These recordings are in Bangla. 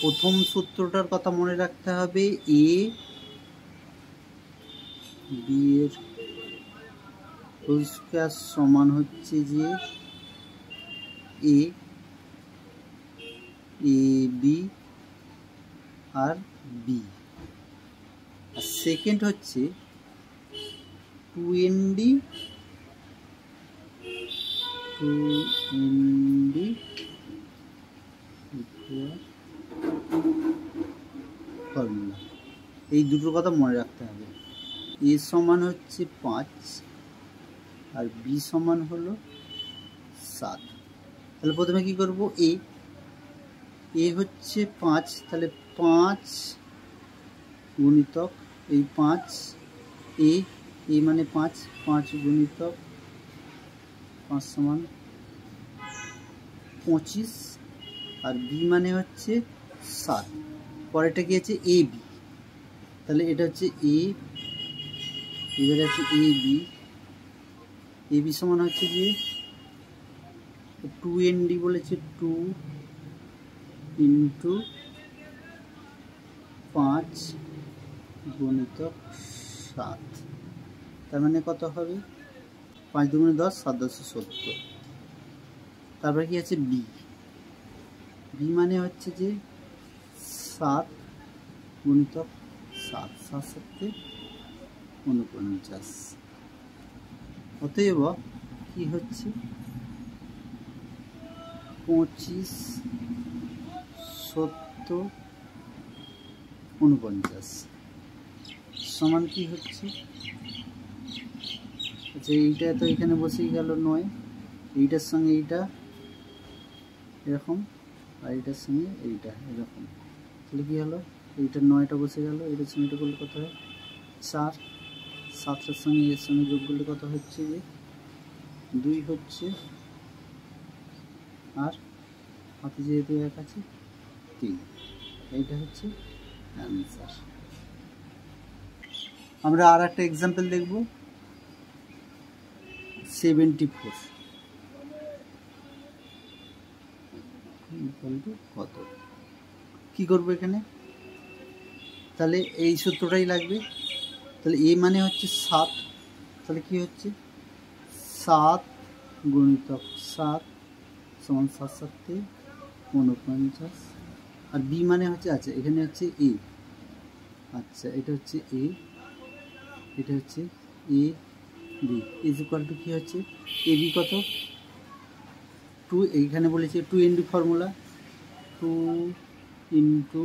প্রথম সূত্রটার কথা মনে রাখতে হবে, এ বি এর হোল স্কয়ার সমান হচ্ছে যে A B R B. R second হচ্ছে 2ND ফর্মুলা। এই দুটোর কথা মনে রাখতে হবে। এ সমান হচ্ছে 5 আর বি সমান হলো 7। তাহলে প্রথমে কি করব, এ হচ্ছে 5, তাহলে 5 গুণিতক এই 5, এ মানে 5 গুণিতক 5 সমান 25 আর বি মানে হচ্ছে 7। পরেরটা কি আছে, এ বি, তাহলে এটা হচ্ছে এ, এবারে আছে এ বি সমান হচ্ছে যে 2ND বলেছে, 2 ইন্টু 5 গুণিতক 7, তার মানে কত হবে 5 দুগুণে 10, 7 10 70। তারপরে কি আছে বি মানে হচ্ছে যে 7 গুণিতক 7, 7 7 49। অতএব কি হচ্ছে 25 70 49 সমান কি হচ্ছে, আচ্ছা এইটা তো এখানে বসেই গেল 9, এইটার সঙ্গে এইটা এরকম আর এইটার সঙ্গে এইটা এরকম, তাহলে কি হলো এইটার 9টা বসে গেল, এইটার সঙ্গে এটা করলে কত হয় 4, 7টার সঙ্গে এর সঙ্গে যোগ করলে কত হচ্ছে যে 2 হচ্ছে, আর হাতে যেহেতু 1 আছে 3। এইটা হচ্ছে অ্যান্সার। আমরা আর একটা এক্সাম্পল দেখব, 74 কত, কি করবো এখানে, তাহলে এই সূত্রটাই লাগবে। তাহলে এ মানে হচ্ছে 7, তাহলে কি হচ্ছে 7 গুণিতক 7 সমান 7 7 49। আর বি মানে হচ্ছে, আচ্ছা এখানে হচ্ছে এ, আচ্ছা এটা হচ্ছে এ, এটা হচ্ছে A B is equal to কি হচ্ছে এ বি কত 2, এইখানে বলেছে 2ND ফর্মুলা, 2 ইন্টু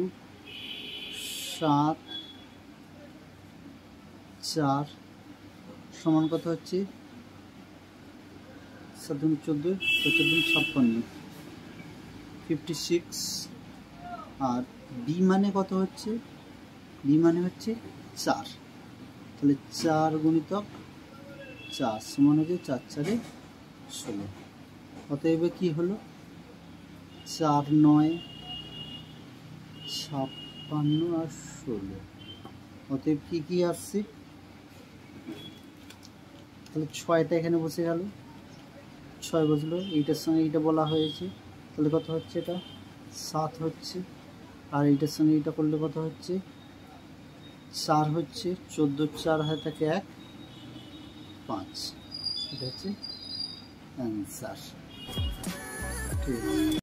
7 4 সমান কত হচ্ছে 7 14 56 56। আর বি মানে কত হচ্ছে, বি মানে হচ্ছে 4, তাহলে 4 গুণিতক 4 সমান হচ্ছে 4 4 16। অতএব কি হলো 4 9 56 আর 16। অতএব কি আসছে, তাহলে 6টা এখানে বসে গেল, 6 বসলো, এইটার সঙ্গে এইটা বলা হয়েছে, তাহলে কত হচ্ছে এটা 7 হচ্ছে, আর এইটার সঙ্গে এইটা করলে কত হচ্ছে 4 হচ্ছে, 14 4 হাতে থাকে 1 5। এটা হচ্ছে অ্যান্সার। ঠিক আছে।